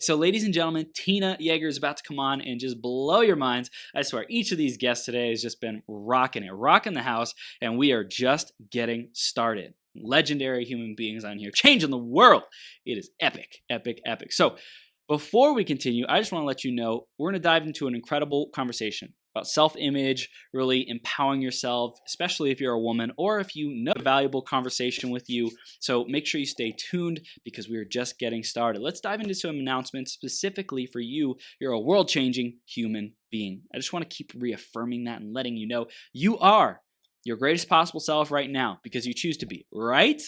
So ladies and gentlemen, Tina Yeager is about to come on and just blow your minds. I swear, each of these guests today has just been rocking it, rocking the house, and we are just getting started. Legendary human beings on here, changing the world. It is epic, epic, epic. So before we continue, I just want to let you know, we're going to dive into an incredible conversation about self-image, really empowering yourself, especially if you're a woman or if you know a valuable conversation with you. So make sure you stay tuned because we are just getting started. Let's dive into some announcements specifically for you. You're a world-changing human being. I just want to keep reaffirming that and letting you know you are your greatest possible self right now because you choose to be, right?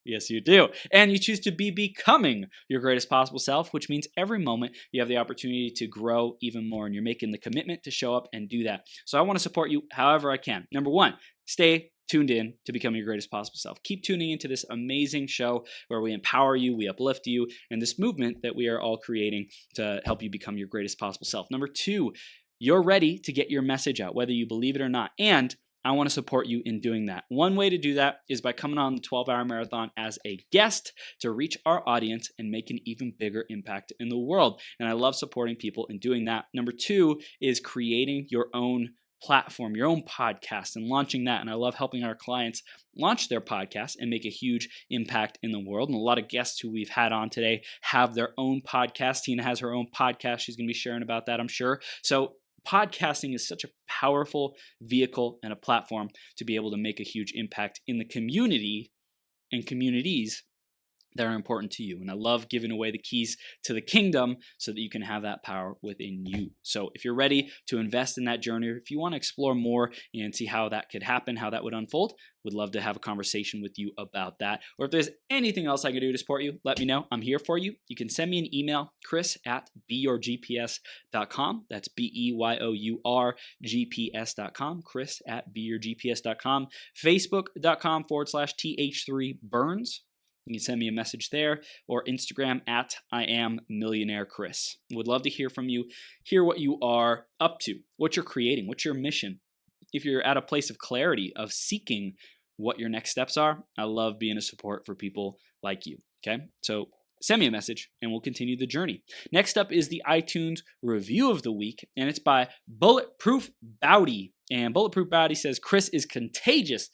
Yes, you do. And you choose to be becoming your greatest possible self, which means every moment you have the opportunity to grow even more, and you're making the commitment to show up and do that. So I want to support you however I can. Number one, stay tuned in to becoming your greatest possible self. Keep tuning into this amazing show where we empower you, we uplift you, and this movement that we are all creating to help you become your greatest possible self. Number two, you're ready to get your message out, whether you believe it or not. And I want to support you in doing that. One way to do that is by coming on the 12-hour marathon as a guest to reach our audience and make an even bigger impact in the world. And I love supporting people in doing that. Number two is creating your own platform, your own podcast, and launching that. And I love helping our clients launch their podcast and make a huge impact in the world. And a lot of guests who we've had on today have their own podcast. Tina has her own podcast. She's going to be sharing about that, I'm sure. So podcasting is such a powerful vehicle and a platform to be able to make a huge impact in the community and communities that are important to you. And I love giving away the keys to the kingdom so that you can have that power within you. So if you're ready to invest in that journey, or if you want to explore more and see how that could happen, how that would unfold, would love to have a conversation with you about that. Or if there's anything else I can do to support you, let me know. I'm here for you. You can send me an email, chris@beyourgps.com. That's BEYOURGPS.com, chris@beyourgps.com, facebook.com/th3burns. You can send me a message there, or Instagram @IamMillionaireChris. Would love to hear from you, hear what you are up to, what you're creating, what's your mission. If you're at a place of clarity, of seeking what your next steps are, I love being a support for people like you, okay? So send me a message and we'll continue the journey. Next up is the iTunes review of the week, and it's by Bulletproof Bowdy. And Bulletproof Bowdy says, Chris is contagious.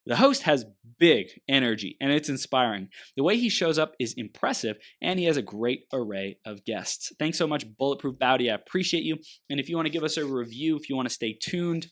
The host has big energy and it's inspiring. The way he shows up is impressive and he has a great array of guests. Thanks so much, Bulletproof Bowdy. I appreciate you. And if you want to give us a review, if you want to stay tuned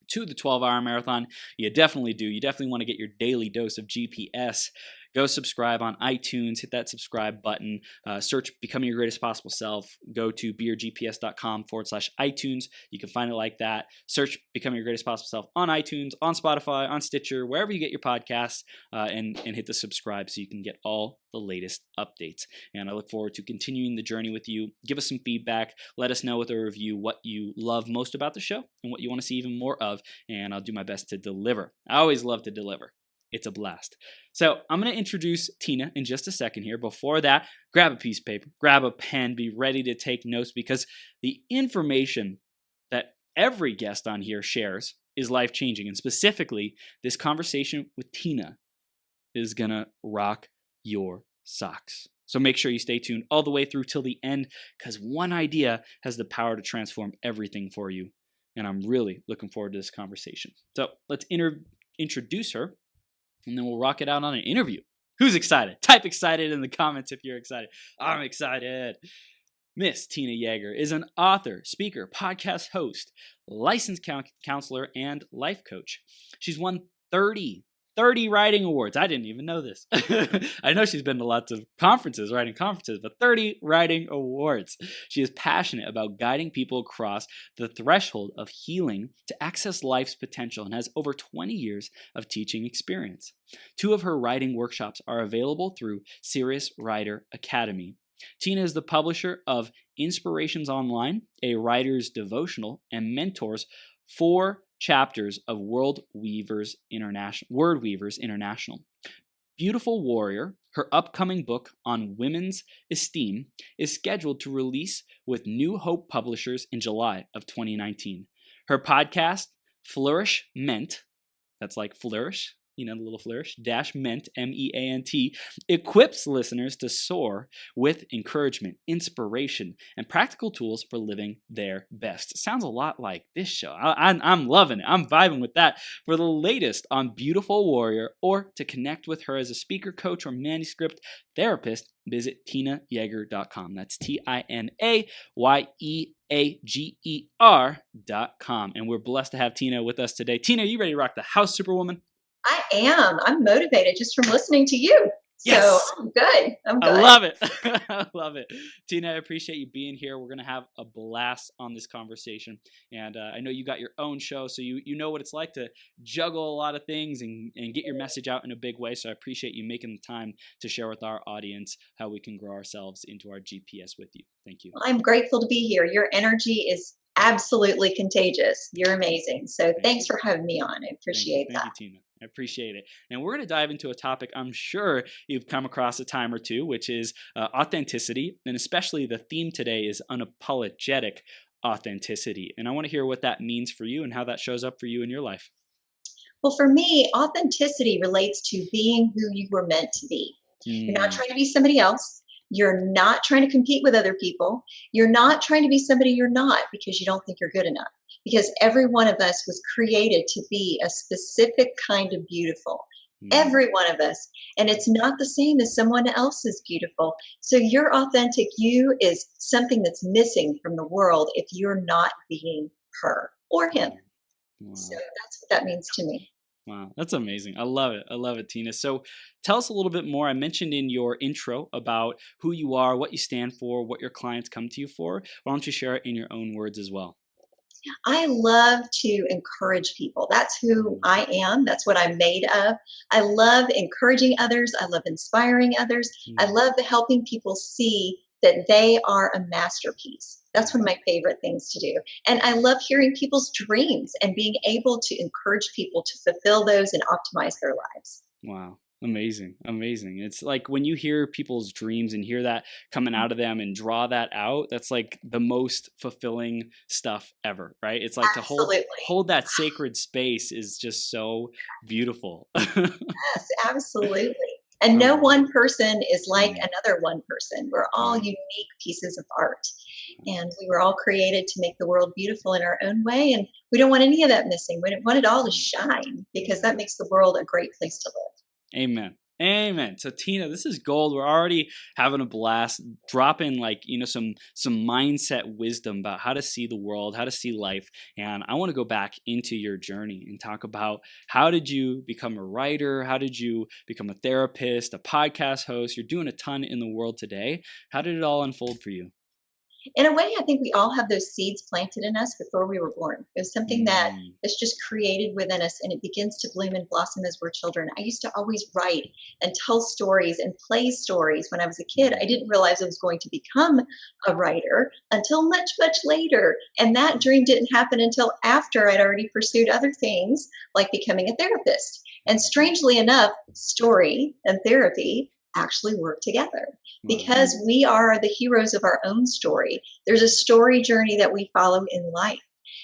to the 12-hour marathon, you definitely do. You definitely want to get your daily dose of GPS. Go subscribe on iTunes, hit that subscribe button, search Becoming Your Greatest Possible Self, go to beyourgps.com/iTunes. You can find it like that. Search Becoming Your Greatest Possible Self on iTunes, on Spotify, on Stitcher, wherever you get your podcasts, and hit the subscribe so you can get all the latest updates. And I look forward to continuing the journey with you. Give us some feedback. Let us know with a review what you love most about the show and what you want to see even more of, and I'll do my best to deliver. I always love to deliver. It's a blast. So I'm going to introduce Tina in just a second here. Before that, grab a piece of paper, grab a pen, be ready to take notes because the information that every guest on here shares is life-changing. And specifically, this conversation with Tina is going to rock your socks. So make sure you stay tuned all the way through till the end because one idea has the power to transform everything for you. And I'm really looking forward to this conversation. So let's introduce her. And then we'll rock it out on an interview. Who's excited? Type excited in the comments if you're excited. I'm excited. Miss Tina Yeager is an author, speaker, podcast host, licensed counselor, and life coach. She's won 30 writing awards. I didn't even know this. I know she's been to lots of conferences, writing conferences, but 30 writing awards. She is passionate about guiding people across the threshold of healing to access life's potential and has over 20 years of teaching experience. 2 of her writing workshops are available through Serious Writer Academy. Tina is the publisher of Inspirations Online, a writer's devotional, and mentors 4 chapters of Word Weavers International. Beautiful Warrior, her upcoming book on women's esteem, is scheduled to release with New Hope Publishers in July of 2019. Her podcast, Flourish Meant, that's like flourish, the little flourish, -ment, MEANT, equips listeners to soar with encouragement, inspiration, and practical tools for living their best. Sounds a lot like this show. I'm loving it. I'm vibing with that. For the latest on Beautiful Warrior, or to connect with her as a speaker, coach, or manuscript therapist, visit tinayeager.com. That's TinaYeager.com. And we're blessed to have Tina with us today. Tina, you ready to rock the house, Superwoman? I am. I'm motivated just from listening to you. Yes. So I'm good. I love it. I love it. Tina, I appreciate you being here. We're going to have a blast on this conversation. And I know you got your own show, so you know what it's like to juggle a lot of things and get your message out in a big way. So I appreciate you making the time to share with our audience how we can grow ourselves into our GPS with you. Thank you. I'm grateful to be here. Your energy is absolutely contagious. You're amazing. So thanks for having me on. I appreciate that. Thank you, Tina. I appreciate it. And we're going to dive into a topic I'm sure you've come across a time or two, which is authenticity. And especially the theme today is unapologetic authenticity. And I want to hear what that means for you and how that shows up for you in your life. Well, for me, authenticity relates to being who you were meant to be. You're not trying to be somebody else. You're not trying to compete with other people. You're not trying to be somebody you're not because you don't think you're good enough. Because every one of us was created to be a specific kind of beautiful. Every one of us. And it's not the same as someone else's beautiful. So your authentic you is something that's missing from the world if you're not being her or him. Wow. So that's what that means to me. Wow, that's amazing. I love it. I love it, Tina. So tell us a little bit more. I mentioned in your intro about who you are, what you stand for, what your clients come to you for. Why don't you share it in your own words as well? I love to encourage people. That's who I am. That's what I'm made of. I love encouraging others. I love inspiring others. I love helping people see that they are a masterpiece. That's one of my favorite things to do. And I love hearing people's dreams and being able to encourage people to fulfill those and optimize their lives. Wow. Amazing. Amazing. It's like when you hear people's dreams and hear that coming out of them and draw that out, that's like the most fulfilling stuff ever, right? It's like Absolutely. to hold that sacred space is just so beautiful. Yes, absolutely. And no one person is like another one person. We're all unique pieces of art. And we were all created to make the world beautiful in our own way. And we don't want any of that missing. We want it all to shine because that makes the world a great place to live. Amen. Amen. So Tina, this is gold. We're already having a blast, dropping some mindset wisdom about how to see the world, how to see life. And I want to go back into your journey and talk about how did you become a writer? How did you become a therapist, a podcast host? You're doing a ton in the world today. How did it all unfold for you? In a way, I think we all have those seeds planted in us before we were born. It was something that is just created within us, and it begins to bloom and blossom as we're children. I used to always write and tell stories and play stories when I was a kid. I didn't realize I was going to become a writer until much, much later. And that dream didn't happen until after I'd already pursued other things like becoming a therapist. And strangely enough, story and therapy actually work together because we are the heroes of our own story. There's a story journey that we follow in life.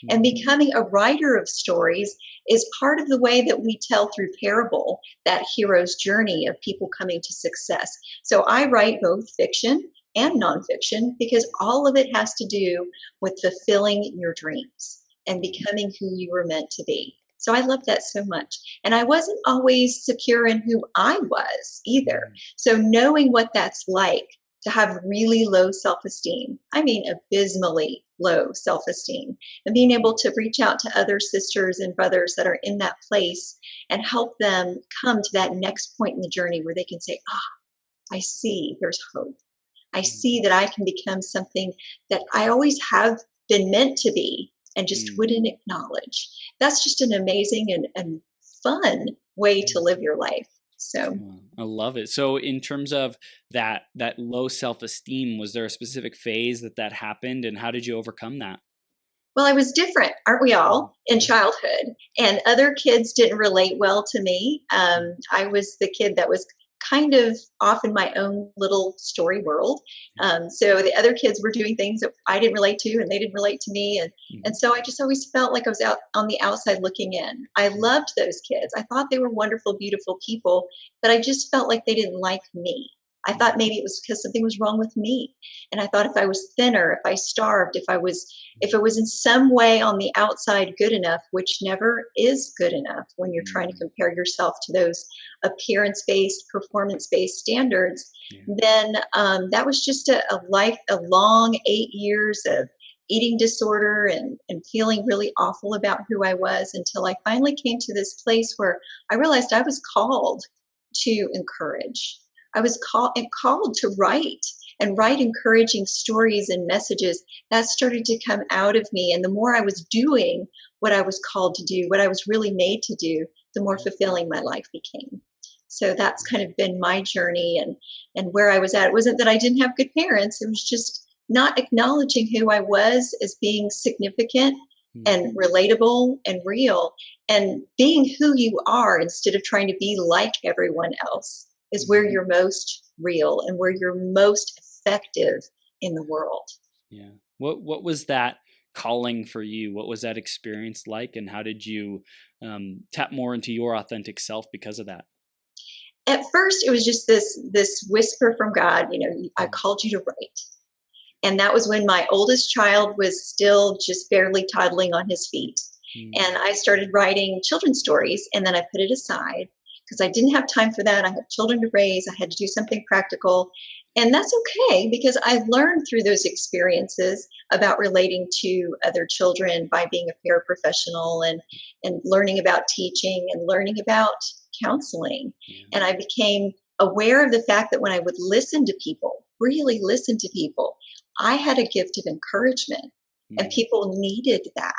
And becoming a writer of stories is part of the way that we tell through parable that hero's journey of people coming to success. So I write both fiction and nonfiction because all of it has to do with fulfilling your dreams and becoming who you were meant to be. So I love that so much. And I wasn't always secure in who I was either. So knowing what that's like to have really low self-esteem, I mean abysmally low self-esteem, and being able to reach out to other sisters and brothers that are in that place and help them come to that next point in the journey where they can say, I see there's hope. I see that I can become something that I always have been meant to be and just wouldn't acknowledge. That's just an amazing and fun way to live your life. So I love it. So in terms of that low self-esteem, was there a specific phase that happened, and how did you overcome that? Well, I was different, aren't we all, in childhood? And other kids didn't relate well to me. I was the kid that was kind of off in my own little story world. So the other kids were doing things that I didn't relate to and they didn't relate to me. And so I just always felt like I was out on the outside looking in. I loved those kids. I thought they were wonderful, beautiful people, but I just felt like they didn't like me. I thought maybe it was because something was wrong with me. And I thought if I was thinner, if I starved, if it was in some way on the outside good enough, which never is good enough when you're trying to compare yourself to those appearance-based, performance-based standards, then that was just a long 8 years of eating disorder and feeling really awful about who I was, until I finally came to this place where I realized I was called to encourage. I was called to write and write encouraging stories and messages. That started to come out of me. And the more I was doing what I was called to do, what I was really made to do, the more fulfilling my life became. So that's kind of been my journey and where I was at. It wasn't that I didn't have good parents. It was just not acknowledging who I was as being significant and relatable and real, and being who you are instead of trying to be like everyone else is where you're most real and where you're most effective in the world. Yeah. What was that calling for you? What was that experience like? And how did you tap more into your authentic self because of that? At first, it was just this whisper from God, I called you to write. And that was when my oldest child was still just barely toddling on his feet. And I started writing children's stories, and then I put it aside because I didn't have time for that. I had children to raise. I had to do something practical. And that's okay, because I learned through those experiences about relating to other children by being a paraprofessional and learning about teaching and learning about counseling. And I became aware of the fact that when I would listen to people, really listen to people, I had a gift of encouragement, and people needed that.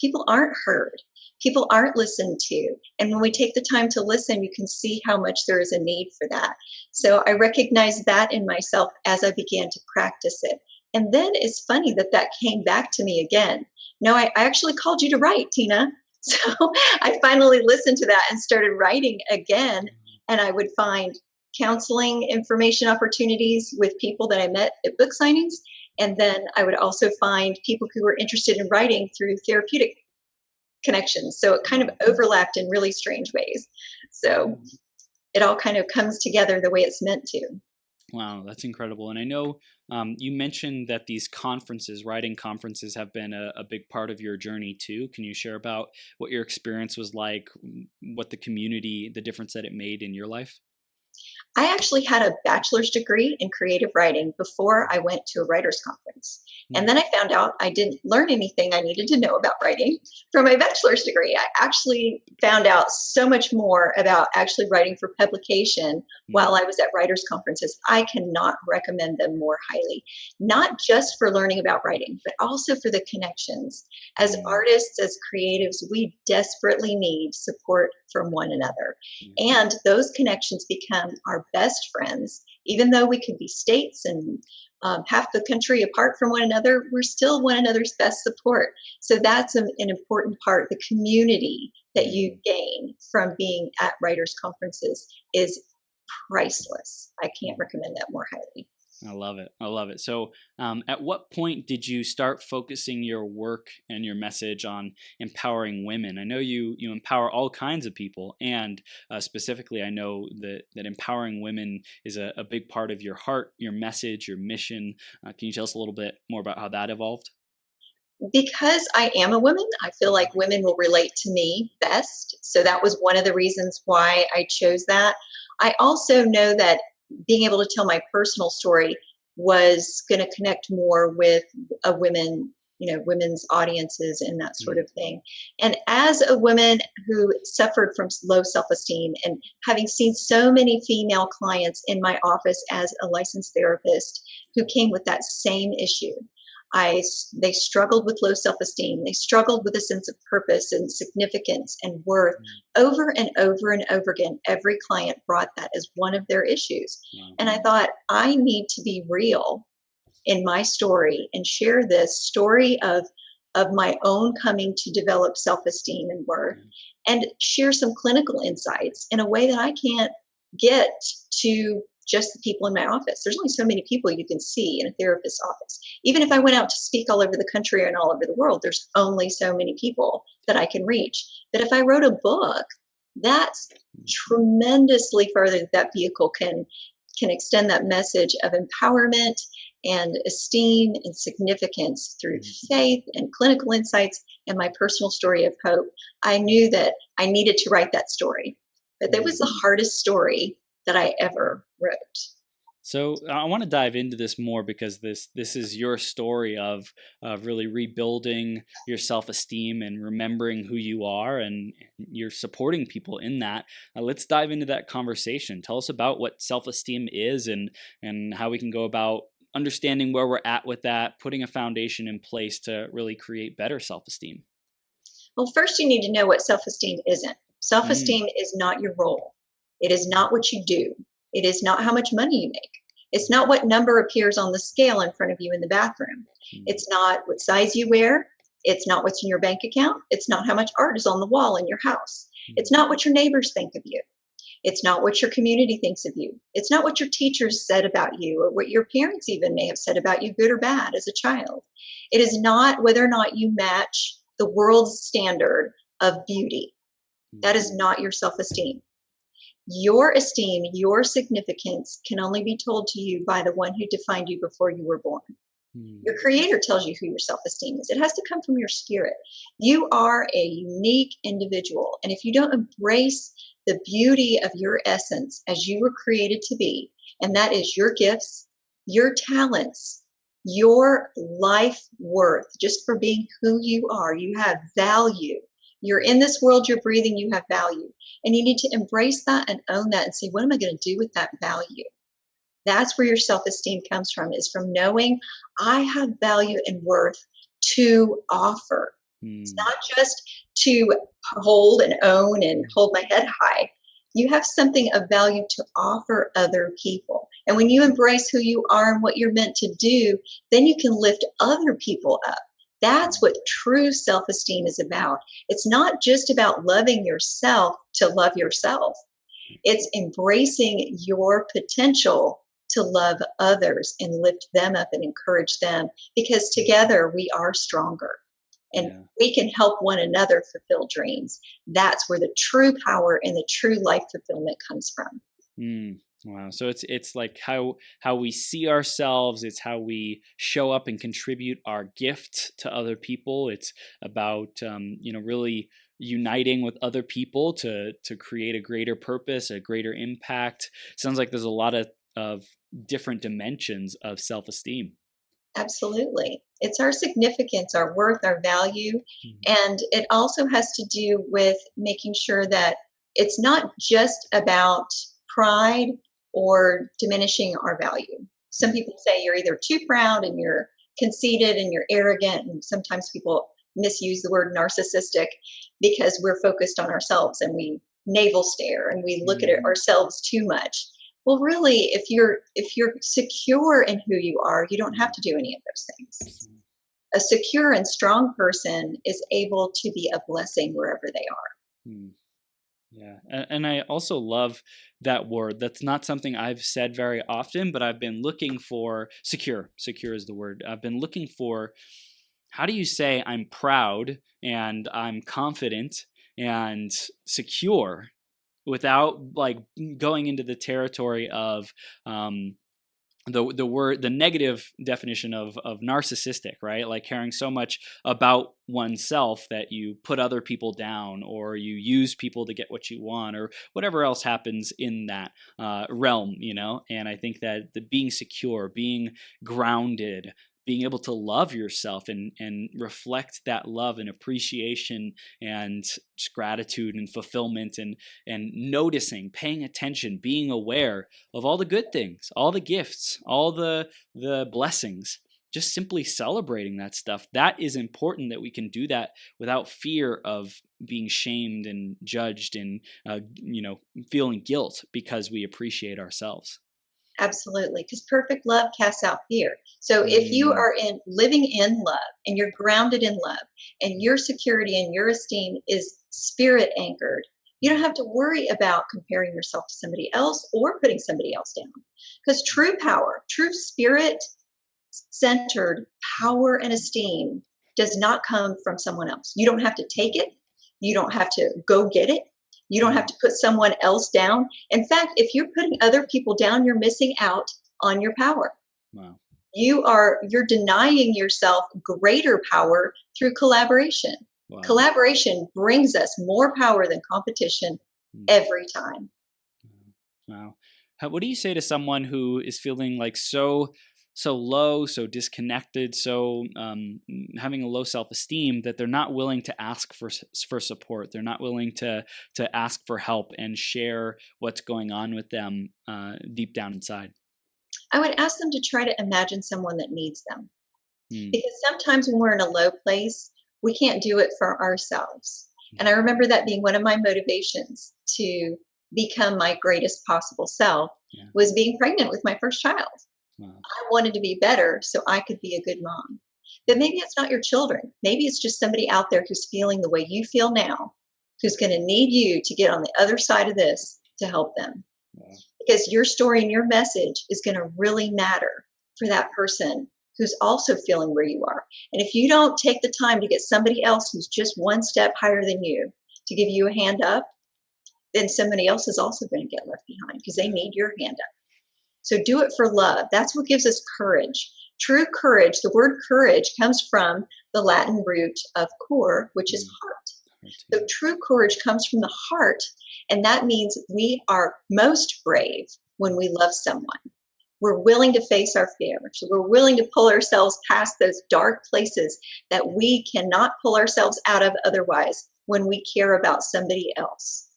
People aren't heard. People aren't listened to. And when we take the time to listen, you can see how much there is a need for that. So I recognized that in myself as I began to practice it. And then it's funny that came back to me again. No, I actually called you to write, Tina. So I finally listened to that and started writing again. And I would find counseling information opportunities with people that I met at book signings. And then I would also find people who were interested in writing through therapeutic connections. So it kind of overlapped in really strange ways. So it all kind of comes together the way it's meant to. Wow, that's incredible. And I know you mentioned that these conferences, writing conferences, have been a big part of your journey too. Can you share about what your experience was like, what the community, the difference that it made in your life? I actually had a bachelor's degree in creative writing before I went to a writer's conference. And then I found out I didn't learn anything I needed to know about writing from my bachelor's degree. I actually found out so much more about actually writing for publication while I was at writers' conferences. I cannot recommend them more highly, not just for learning about writing, but also for the connections. As artists, as creatives, we desperately need support from one another. And those connections become our best friends. Even though we could be states and half the country apart from one another, we're still one another's best support. So that's an important part. The community that you gain from being at writers' conferences is priceless. I can't recommend that more highly. I love it. I love it. So at what point did you start focusing your work and your message on empowering women? I know you empower all kinds of people, and specifically I know that empowering women is a big part of your heart, your message, your mission. Can you tell us a little bit more about how that evolved? Because I am a woman, I feel like women will relate to me best. So that was one of the reasons why I chose that. I also know that being able to tell my personal story was going to connect more with a women, women's audiences and that sort of thing. And as a woman who suffered from low self-esteem, and having seen so many female clients in my office as a licensed therapist who came with that same issue, they struggled with low self-esteem. They struggled with a sense of purpose and significance and worth over and over and over again. Every client brought that as one of their issues. And I thought, I need to be real in my story and share this story of my own coming to develop self-esteem and worth, and share some clinical insights in a way that I can't get to just the people in my office. There's only so many people you can see in a therapist's office. Even if I went out to speak all over the country and all over the world, there's only so many people that I can reach. But if I wrote a book, that's tremendously further. That vehicle can extend that message of empowerment and esteem and significance through faith and clinical insights and my personal story of hope. I knew that I needed to write that story, but that was the hardest story that I ever wrote. So I want to dive into this more because this is your story of really rebuilding your self-esteem and remembering who you are, and you're supporting people in that. Let's dive into that conversation. Tell us about what self-esteem is and how we can go about understanding where we're at with that, putting a foundation in place to really create better self-esteem. Well, first you need to know what self-esteem isn't. Self-esteem is not your role. It is not what you do. It is not how much money you make. It's not what number appears on the scale in front of you in the bathroom. It's not what size you wear. It's not what's in your bank account. It's not how much art is on the wall in your house. It's not what your neighbors think of you. It's not what your community thinks of you. It's not what your teachers said about you or what your parents even may have said about you, good or bad, as a child. It is not whether or not you match the world's standard of beauty. That is not your self-esteem. Your esteem, your significance can only be told to you by the one who defined you before you were born. Your creator tells you who your self-esteem is. It has to come from your spirit. You are a unique individual. And if you don't embrace the beauty of your essence as you were created to be, and that is your gifts, your talents, your life worth, just for being who you are, you have value. You're in this world, you're breathing, you have value. And you need to embrace that and own that and say, what am I going to do with that value? That's where your self-esteem comes from, is from knowing I have value and worth to offer. It's not just to hold and own and hold my head high. You have something of value to offer other people. And when you embrace who you are and what you're meant to do, then you can lift other people up. That's what true self-esteem is about. It's not just about loving yourself to love yourself. It's embracing your potential to love others and lift them up and encourage them, because together we are stronger and we can help one another fulfill dreams. That's where the true power and the true life fulfillment comes from. Wow. So it's like how we see ourselves. It's how we show up and contribute our gift to other people. It's about really uniting with other people to create a greater purpose, a greater impact. Sounds like there's a lot of different dimensions of self-esteem. Absolutely. It's our significance, our worth, our value. And it also has to do with making sure that it's not just about pride or diminishing our value. Some people say you're either too proud and you're conceited and you're arrogant. And sometimes people misuse the word narcissistic because we're focused on ourselves and we navel stare and we look at ourselves too much. Well, really, if you're secure in who you are, you don't have to do any of those things. A secure and strong person is able to be a blessing wherever they are. Yeah. And I also love that word. That's not something I've said very often, but I've been looking for secure. Secure is the word. I've been looking for, how do you say I'm proud and I'm confident and secure without like going into the territory of the negative definition of narcissistic, right? Like caring so much about oneself that you put other people down, or you use people to get what you want, or whatever else happens in that realm, And I think that the being secure, being grounded, being able to love yourself and reflect that love and appreciation and just gratitude and fulfillment and noticing, paying attention, being aware of all the good things, all the gifts, all the blessings, just simply celebrating that stuff. That is important, that we can do that without fear of being shamed and judged and feeling guilt because we appreciate ourselves. Absolutely, because perfect love casts out fear. So if you are living in love and you're grounded in love and your security and your esteem is spirit anchored, You don't have to worry about comparing yourself to somebody else or putting somebody else down. Because true power, true spirit centered power and esteem does not come from someone else. You don't have to take it. You don't have to go get it. You don't have to put someone else down. In fact, if you're putting other people down, you're missing out on your power. Wow. You're denying yourself greater power through collaboration. Wow. Collaboration brings us more power than competition every time. Wow. What do you say to someone who is feeling like so low, so disconnected, so having a low self-esteem that they're not willing to ask for support? They're not willing to ask for help and share what's going on with them deep down inside. I would ask them to try to imagine someone that needs them. Because sometimes when we're in a low place, we can't do it for ourselves. And I remember that being one of my motivations to become my greatest possible self was being pregnant with my first child. Wow. I wanted to be better so I could be a good mom. But maybe it's not your children. Maybe it's just somebody out there who's feeling the way you feel now, who's going to need you to get on the other side of this to help them. Wow. Because your story and your message is going to really matter for that person who's also feeling where you are. And if you don't take the time to get somebody else who's just one step higher than you to give you a hand up, then somebody else is also going to get left behind because they need your hand up. So do it for love. That's what gives us courage. True courage, the word courage comes from the Latin root of cor, which is heart. So true courage comes from the heart, and that means we are most brave when we love someone. We're willing to face our fears. We're willing to pull ourselves past those dark places that we cannot pull ourselves out of otherwise when we care about somebody else.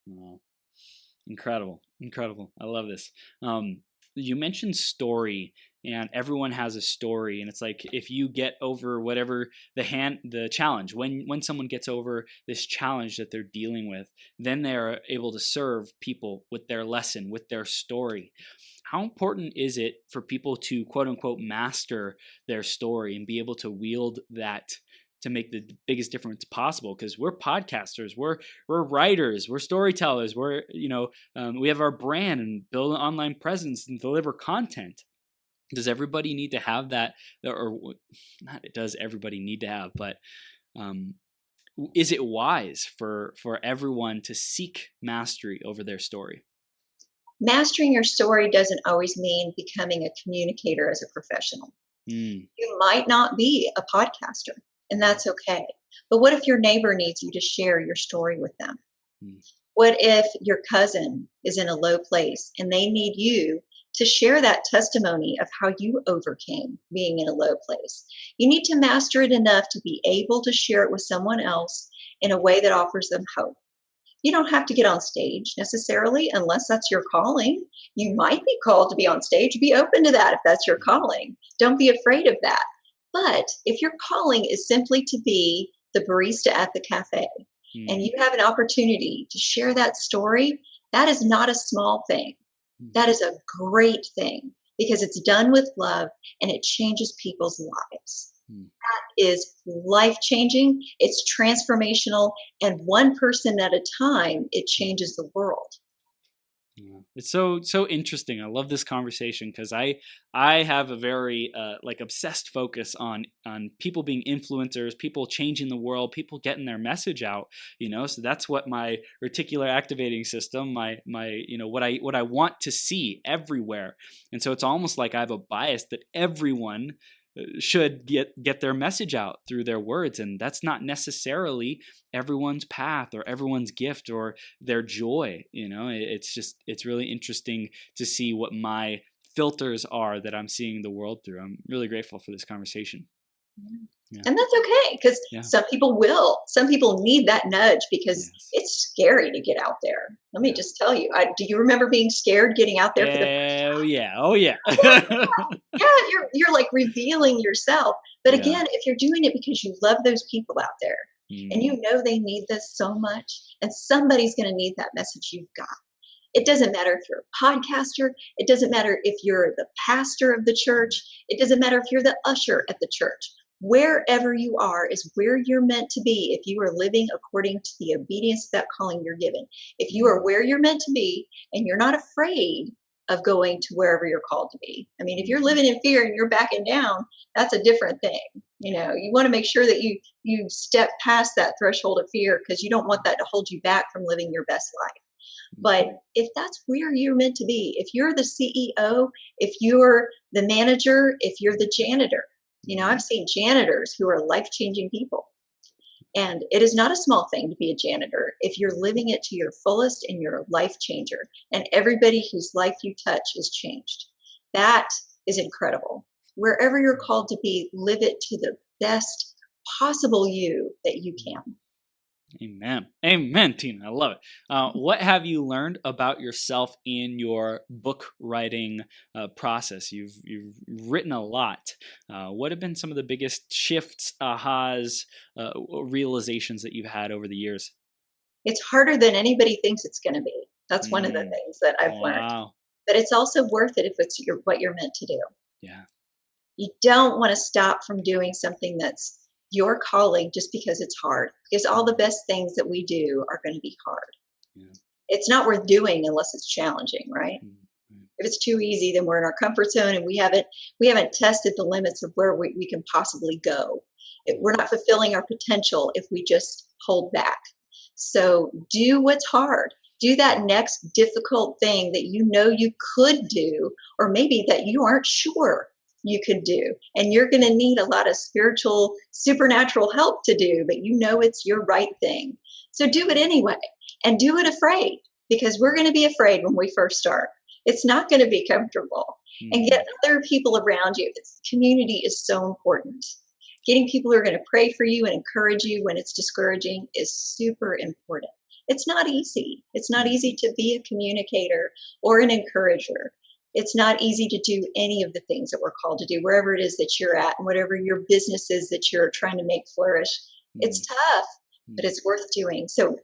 Wow. Incredible. I love this. You mentioned story, and everyone has a story, and it's like if you get over whatever the challenge, when someone gets over this challenge that they're dealing with, then they're able to serve people with their lesson, with their story. How important is it for people to quote unquote master their story and be able to wield that to make the biggest difference possible? Because we're podcasters, we're writers, we're storytellers, we have our brand and build an online presence and deliver content. Does everybody need to have that, or not? Does everybody need to have? But is it wise for everyone to seek mastery over their story? Mastering your story doesn't always mean becoming a communicator as a professional. You might not be a podcaster, and that's okay. But what if your neighbor needs you to share your story with them? What if your cousin is in a low place and they need you to share that testimony of how you overcame being in a low place? You need to master it enough to be able to share it with someone else in a way that offers them hope. You don't have to get on stage necessarily unless that's your calling. You might be called to be on stage. Be open to that if that's your calling. Don't be afraid of that. But if your calling is simply to be the barista at the cafe and you have an opportunity to share that story, that is not a small thing. That is a great thing because it's done with love and it changes people's lives. That is life-changing, it's transformational, and one person at a time, it changes the world. Yeah. It's so interesting. I love this conversation because I have a very obsessed focus on people being influencers, people changing the world, people getting their message out. So that's what my reticular activating system, my what I want to see everywhere. And so it's almost like I have a bias that everyone should get their message out through their words, and that's not necessarily everyone's path or everyone's gift or their joy. It's really interesting to see what my filters are that I'm seeing the world through. I'm really grateful for this conversation. Yeah. And that's okay because some people need that nudge because it's scary to get out there. Let me just tell you, do you remember being scared getting out there for the first time? Oh yeah. You're like revealing yourself. But again, if you're doing it because you love those people out there and you know they need this so much and somebody's going to need that message you've got. It doesn't matter if you're a podcaster. It doesn't matter if you're the pastor of the church. It doesn't matter if you're the usher at the church. Wherever you are is where you're meant to be if you are living according to the obedience to that calling you're given. If you are where you're meant to be and you're not afraid of going to wherever you're called to be. I mean, if you're living in fear and you're backing down, that's a different thing. You want to make sure that you step past that threshold of fear, because you don't want that to hold you back from living your best life. But if that's where you're meant to be, if you're the CEO, if you're the manager, if you're the janitor, I've seen janitors who are life-changing people. And it is not a small thing to be a janitor if you're living it to your fullest and you're a life changer. And everybody whose life you touch is changed. That is incredible. Wherever you're called to be, live it to the best possible you that you can. Amen. Amen, Tina. I love it. What have you learned about yourself in your book writing process? You've written a lot. What have been some of the biggest shifts, ahas, realizations that you've had over the years? It's harder than anybody thinks it's going to be. That's one of the things that I've learned. But it's also worth it if it's what you're meant to do. Yeah. You don't want to stop from doing something that's your calling just because it's hard, because all the best things that we do are going to be hard. Yeah. It's not worth doing unless it's challenging, right? Mm-hmm. If it's too easy, then we're in our comfort zone and we haven't tested the limits of where we can possibly go. We're not fulfilling our potential if we just hold back. So do what's hard. Do that next difficult thing that you could do, or maybe that you aren't sure you could do. And you're going to need a lot of spiritual, supernatural help to do, but it's your right thing. So do it anyway, and do it afraid, because we're going to be afraid when we first start. It's not going to be comfortable. Mm-hmm. And get other people around you. Community is so important. Getting people who are going to pray for you and encourage you when it's discouraging is super important. It's not easy. It's not easy to be a communicator or an encourager. It's not easy to do any of the things that we're called to do, wherever it is that you're at and whatever your business is that you're trying to make flourish. It's tough, but it's worth doing. So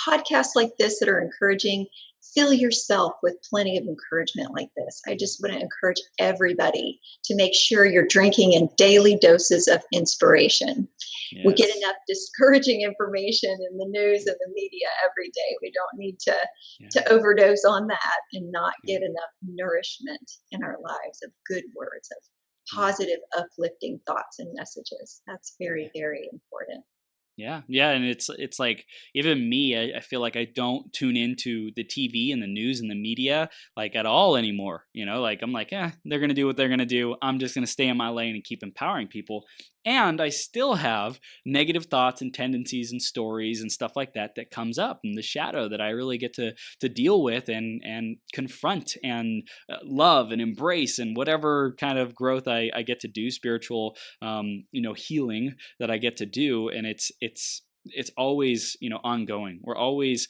podcasts like this that are encouraging, fill yourself with plenty of encouragement like this. I just want to encourage everybody to make sure you're drinking in daily doses of inspiration. Yes. We get enough discouraging information in the news and the media every day. We don't need to overdose on that and not get enough nourishment in our lives of good words, of positive, uplifting thoughts and messages. That's very, very important. Yeah. And it's like, even me, I feel like I don't tune into the TV and the news and the media like at all anymore. Like I'm like, they're going to do what they're going to do. I'm just going to stay in my lane and keep empowering people. And I still have negative thoughts and tendencies and stories and stuff like that comes up in the shadow that I really get to deal with and confront and love and embrace, and whatever kind of growth I get to do, spiritual, healing that I get to do. And it's always, ongoing. We're always,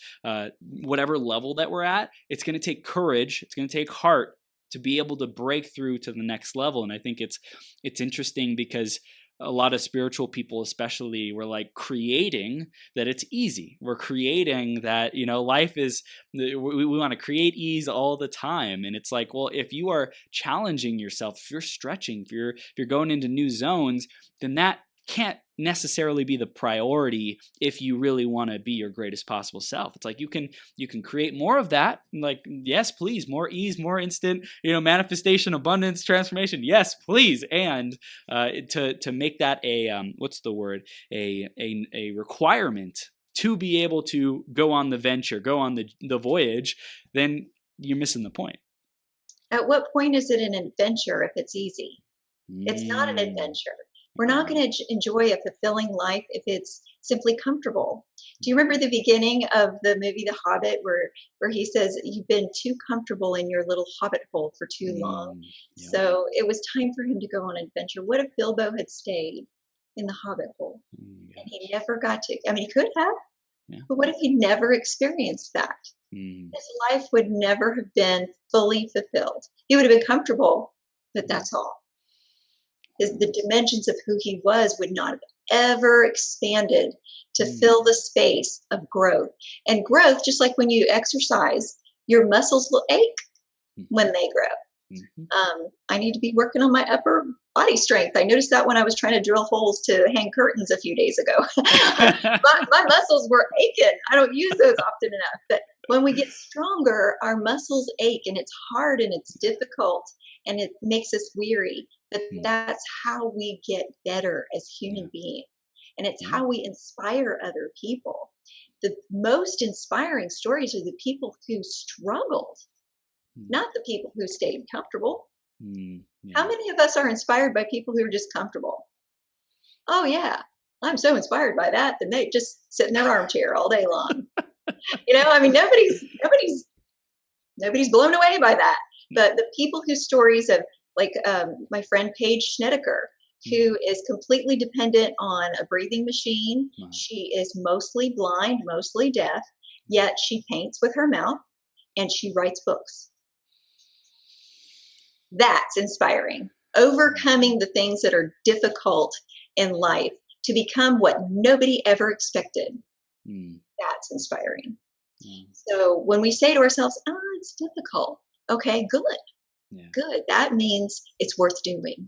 whatever level that we're at, it's going to take courage. It's going to take heart to be able to break through to the next level. And I think it's interesting because a lot of spiritual people, especially, we're like creating that it's easy. We're creating that, life is, we want to create ease all the time. And it's like, well, if you are challenging yourself, if you're stretching, if you're going into new zones, then that can't necessarily be the priority if you really want to be your greatest possible self. It's like you can create more of that. Like, yes, please, more ease, more instant, manifestation, abundance, transformation. Yes, please. And to make that a a requirement to be able to go on the venture, go on the voyage, then you're missing the point. At what point is it an adventure if it's easy? It's not an adventure. We're not going to enjoy a fulfilling life if it's simply comfortable. Do you remember the beginning of the movie The Hobbit where he says, you've been too comfortable in your little hobbit hole for too long? Yeah. So it was time for him to go on an adventure. What if Bilbo had stayed in the hobbit hole? And he never got to, he could have, but what if he never experienced that? His life would never have been fully fulfilled. He would have been comfortable, but that's all. The dimensions of who he was would not have ever expanded to fill the space of growth. And growth, just like when you exercise, your muscles will ache when they grow. I need to be working on my upper body strength. I noticed that when I was trying to drill holes to hang curtains a few days ago. My muscles were aching. I don't use those often enough. But when we get stronger, our muscles ache and it's hard and it's difficult and it makes us weary. But that's how we get better as human beings. And it's how we inspire other people. The most inspiring stories are the people who struggled, not the people who stayed comfortable. How many of us are inspired by people who are just comfortable? Oh yeah, I'm so inspired by that. Then they just sit in their armchair all day long. I mean, nobody's blown away by that. But the people whose stories of, like my friend Paige Schnedeker, who is completely dependent on a breathing machine. She is mostly blind, mostly deaf, yet she paints with her mouth and she writes books. That's inspiring. Overcoming the things that are difficult in life to become what nobody ever expected. That's inspiring. So when we say to ourselves, it's difficult. Okay, good. Good. That means it's worth doing.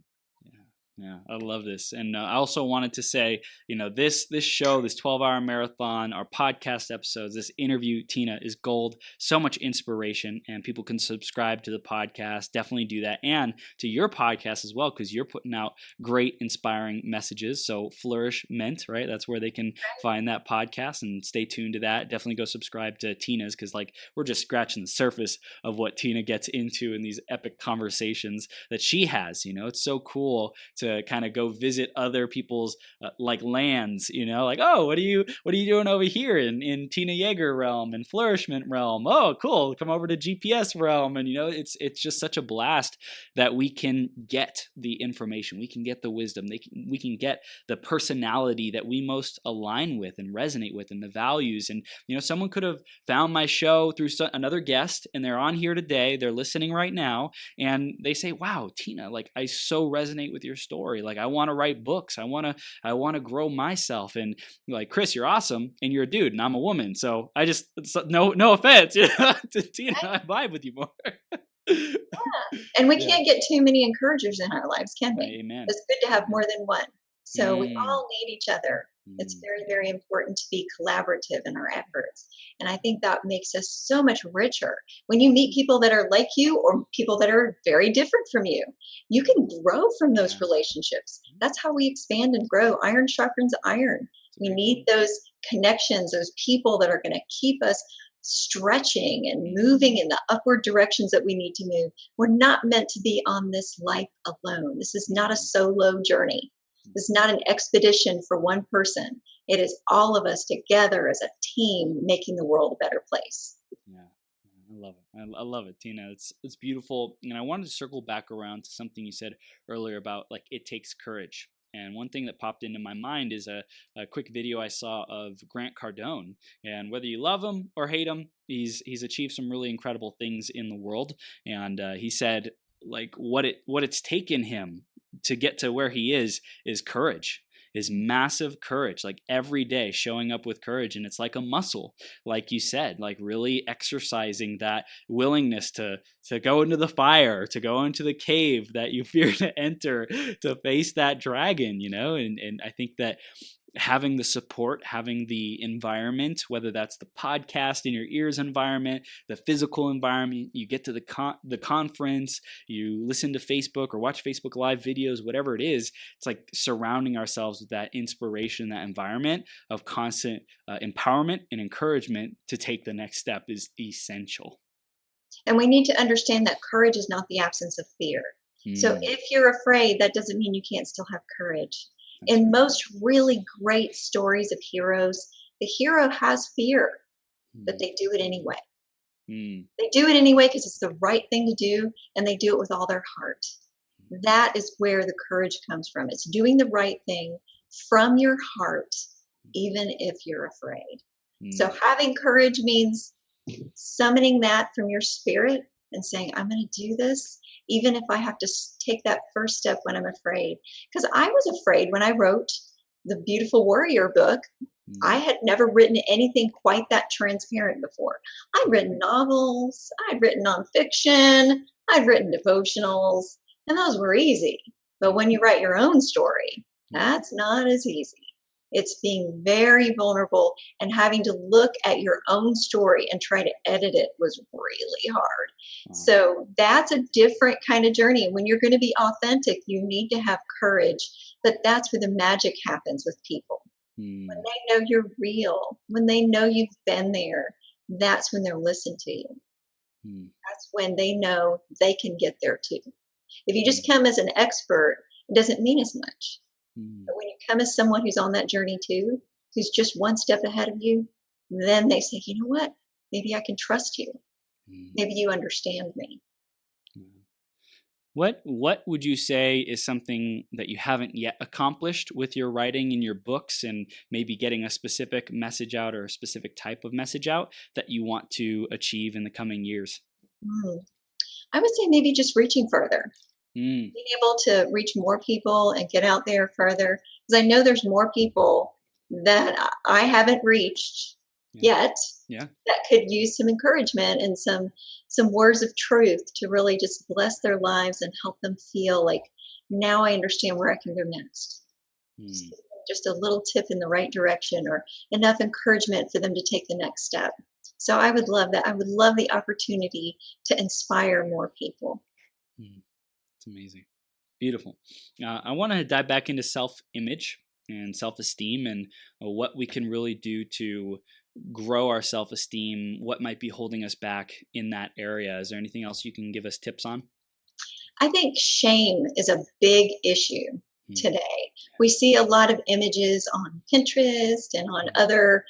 Yeah, I love this. And I also wanted to say, this show, this 12-hour marathon, our podcast episodes, this interview, Tina, is gold. So much inspiration, and people can subscribe to the podcast. Definitely do that. And to your podcast as well, because you're putting out great, inspiring messages. So Flourishment, right? That's where they can find that podcast, and stay tuned to that. Definitely go subscribe to Tina's, because we're just scratching the surface of what Tina gets into in these epic conversations that she has. It's so cool to kind of go visit other people's lands, oh, what are you doing over here in Tina Yeager realm and Flourishment realm? Oh, cool, come over to GPS realm. And it's just such a blast that we can get the information, we can get the wisdom, we can get the personality that we most align with and resonate with, and the values. And someone could have found my show through another guest, and they're on here today, they're listening right now, and they say, wow, Tina, I so resonate with your story. I want to write books. I want to grow myself. And Chris, you're awesome, and you're a dude, and I'm a woman. So I just, no offense, to Tina, I vibe with you more. And we can't get too many encouragers in our lives, can we? Amen. It's good to have more than one. So we all need each other. It's very, very important to be collaborative in our efforts. And I think that makes us so much richer. When you meet people that are like you, or people that are very different from you, you can grow from those relationships. That's how we expand and grow. Iron sharpens iron. We need those connections, those people that are going to keep us stretching and moving in the upward directions that we need to move. We're not meant to be on this life alone. This is not a solo journey. This is not an expedition for one person. It is all of us together as a team making the world a better place. Yeah, I love it. I love it, Tina. It's beautiful. And I wanted to circle back around to something you said earlier about it takes courage. And one thing that popped into my mind is a quick video I saw of Grant Cardone. And whether you love him or hate him, he's achieved some really incredible things in the world. And he said, what it's taken him to get to where he is courage, is massive courage, every day showing up with courage. And it's like a muscle, like you said, really exercising that willingness to go into the fire, to go into the cave that you fear to enter, to face that dragon, and I think that having the support, having the environment, whether that's the podcast in your ears environment, the physical environment, you get to the conference, you listen to Facebook or watch Facebook Live videos, whatever it is, it's surrounding ourselves with that inspiration, that environment of constant empowerment and encouragement to take the next step is essential. And we need to understand that courage is not the absence of fear. So if you're afraid, that doesn't mean you can't still have courage. In most really great stories of heroes, the hero has fear, but they do it anyway. They do it anyway because it's the right thing to do, and they do it with all their heart. That is where the courage comes from. It's doing the right thing from your heart, even if you're afraid. So having courage means summoning that from your spirit and saying, I'm going to do this, even if I have to take that first step when I'm afraid. Because I was afraid when I wrote the Beautiful Warrior book. I had never written anything quite that transparent before. I'd written novels, I'd written nonfiction, I'd written devotionals, and those were easy. But when you write your own story, that's not as easy. It's being very vulnerable, and having to look at your own story and try to edit it was really hard. So that's a different kind of journey. When you're going to be authentic, you need to have courage. But that's where the magic happens with people. When they know you're real, when they know you've been there, that's when they'll listen to you. That's when they know they can get there too. If you just come as an expert, it doesn't mean as much. But when you come as someone who's on that journey too, who's just one step ahead of you, then they say, you know what? Maybe I can trust you. Maybe you understand me. What would you say is something that you haven't yet accomplished with your writing in your books, and maybe getting a specific message out or a specific type of message out that you want to achieve in the coming years? I would say maybe just reaching further. Being able to reach more people and get out there further. Because I know there's more people that I haven't reached yet that could use some encouragement and some words of truth to really just bless their lives and help them feel like, now I understand where I can go next. Just a little tip in the right direction, or enough encouragement for them to take the next step. So I would love that. I would love the opportunity to inspire more people. It's amazing. Beautiful. I want to dive back into self-image and self-esteem, and what we can really do to grow our self-esteem, what might be holding us back in that area. Is there anything else you can give us tips on? I think shame is a big issue today. We see a lot of images on Pinterest and on other,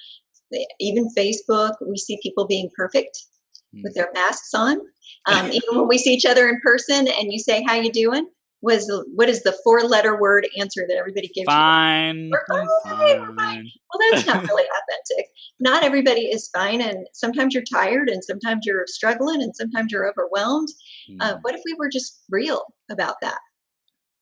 even Facebook. We see people being perfect with their masks on. Even when we see each other in person and you say, how you doing? What is the 4-letter word answer that everybody gives fine. you? We're fine. Well, that's not really authentic. Not everybody is fine. And sometimes you're tired, and sometimes you're struggling, and sometimes you're overwhelmed. What if we were just real about that?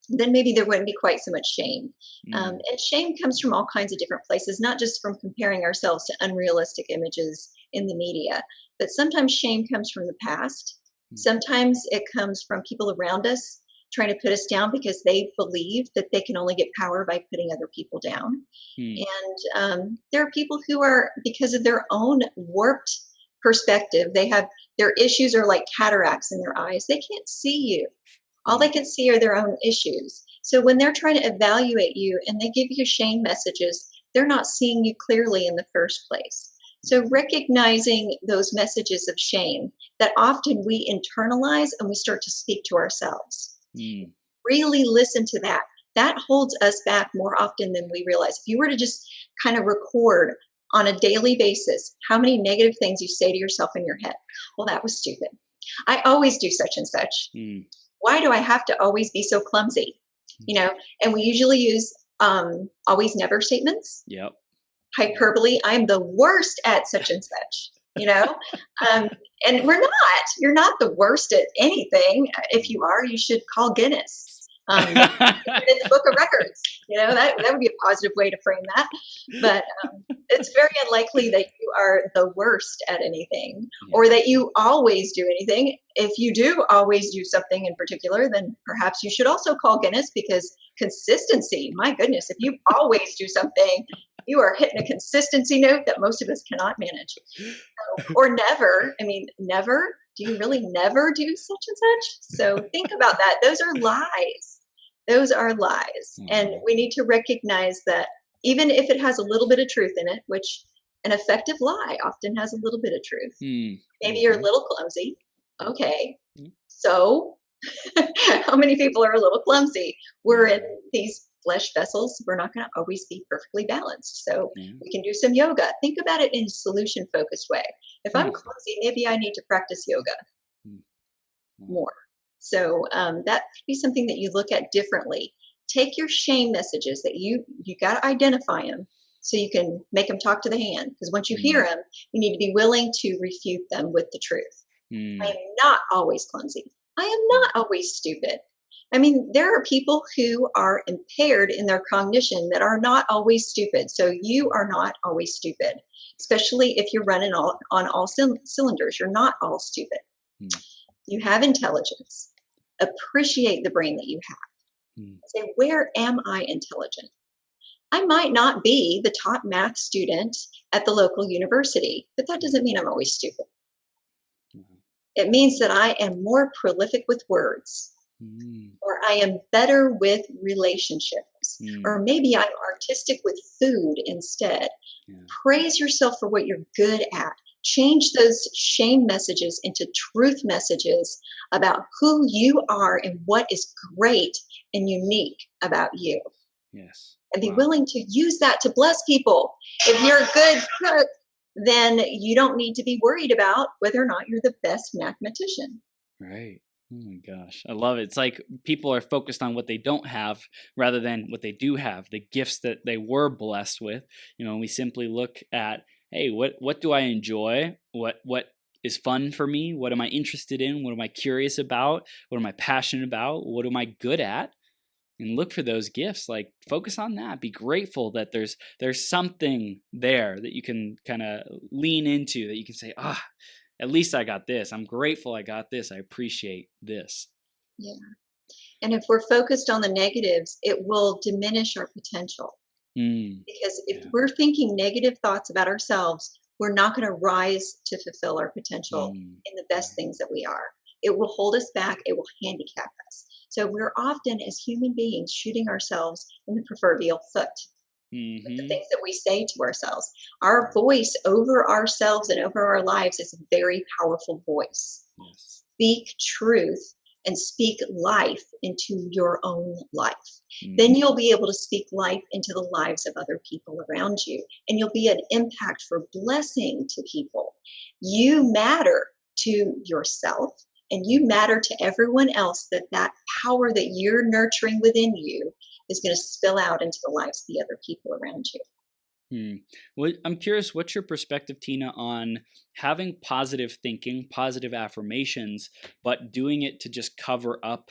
Then maybe there wouldn't be quite so much shame. And shame comes from all kinds of different places, not just from comparing ourselves to unrealistic images in the media, but sometimes shame comes from the past. Sometimes it comes from people around us trying to put us down because they believe that they can only get power by putting other people down. And there are people who are, because of their own warped perspective, they have, their issues are like cataracts in their eyes. They can't see you. All they can see are their own issues. So when they're trying to evaluate you and they give you shame messages, they're not seeing you clearly in the first place. So recognizing those messages of shame that often we internalize and we start to speak to ourselves. Really listen to that. That holds us back more often than we realize. If you were to just kind of record on a daily basis how many negative things you say to yourself in your head. Well, that was stupid. I always do such and such. Why do I have to always be so clumsy? You know, and we usually use always never statements. Hyperbole. I'm the worst at such and such, you know, and you're not the worst at anything. If you are, you should call Guinness. In the book of records, you know, that would be a positive way to frame that. But it's very unlikely that you are the worst at anything, or that you always do anything. If you do always do something in particular, then perhaps you should also call Guinness, because consistency, my goodness, if you always do something, you are hitting a consistency note that most of us cannot manage. Or never. I mean, never. Do you really never do such and such? So think about that. Those are lies. Those are lies. And we need to recognize that even if it has a little bit of truth in it, which an effective lie often has a little bit of truth. Maybe you're a little clumsy. Okay. So how many people are a little clumsy? We're in these flesh vessels. We're not going to always be perfectly balanced. So we can do some yoga. Think about it in a solution focused way. If I'm clumsy, maybe I need to practice yoga more. So that could be something that you look at differently. Take your shame messages that you got to identify them so you can make them talk to the hand. Because once you hear them, you need to be willing to refute them with the truth. I am not always clumsy. I am not always stupid. I mean, there are people who are impaired in their cognition that are not always stupid. So you are not always stupid, especially if you're running on all cylinders. You're not all stupid. You have intelligence. Appreciate the brain that you have. Mm. Say, where am I intelligent? I might not be the top math student at the local university, but that doesn't mean I'm always stupid. Wow. It means that I am more prolific with words, Mm. or I am better with relationships, or Mm. maybe I'm artistic with food instead. Yeah. Praise yourself for what you're good at. Change those shame messages into truth messages about who you are and what is great and unique about you. Yes. And be Wow. willing to use that to bless people. If you're a good cook, then you don't need to be worried about whether or not you're the best mathematician. Right. Oh my gosh. I love it. It's like people are focused on what they don't have rather than what they do have, the gifts that they were blessed with. We simply look at, hey, what do I enjoy? What is fun for me? What am I interested in? What am I curious about? What am I passionate about? What am I good at? And look for those gifts. Like, focus on that. Be grateful that there's something there that you can kind of lean into, that you can say, at least I got this. I'm grateful I got this. I appreciate this. Yeah. And if we're focused on the negatives, it will diminish our potential. Mm, Because if yeah. we're thinking negative thoughts about ourselves, we're not going to rise to fulfill our potential Mm, in the yeah. best things that we are. It will hold us back, it will handicap us. So we're often, as human beings, shooting ourselves in the proverbial foot with the Mm-hmm. things that we say to ourselves. Our voice over ourselves and over our lives is a very powerful voice. Yes. Speak truth and speak life into your own life. Then Mm, you'll be able to speak life into the lives of other people around you, and you'll be an impact for blessing to people. You matter to yourself, and you matter to everyone else. That power that you're nurturing within you is going to spill out into the lives of the other people around you. Hmm. Well, I'm curious, what's your perspective, Tina, on having positive thinking, positive affirmations, but doing it to just cover up